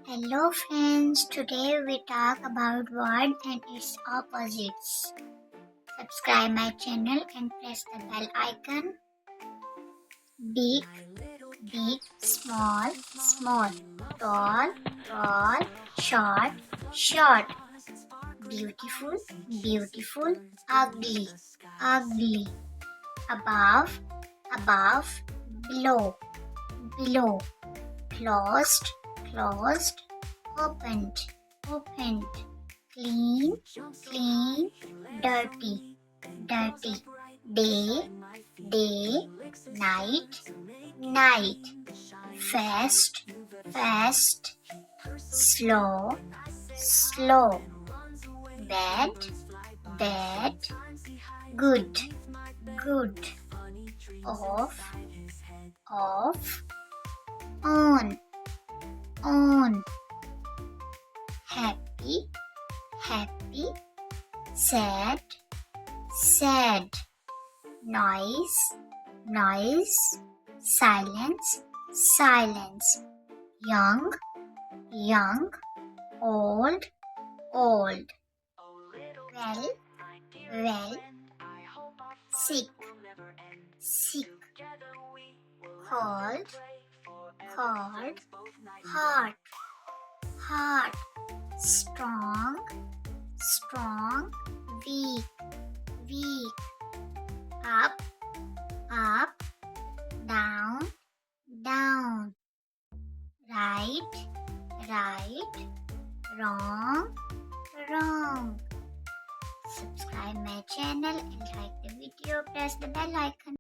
Hello friends, today we talk about word and its opposites. Subscribe my channel and press the bell icon. Big, big, small, small, tall, tall, short, short, beautiful, beautiful, ugly, ugly, above, above, below, below, closed, closed, opened, opened, clean, clean, dirty, dirty, day, day, night, night, fast, fast, slow, slow, bad, bad, good, good, off, off, on, on, happy, happy, sad, sad, noise, noise, silence, silence, young, young, old, old, well, well, sick, sick, cold, cold, hot, hot, strong, strong, weak, weak, up, up, down, down, right, right, wrong, wrong. Subscribe my channel and like the video, press the bell icon.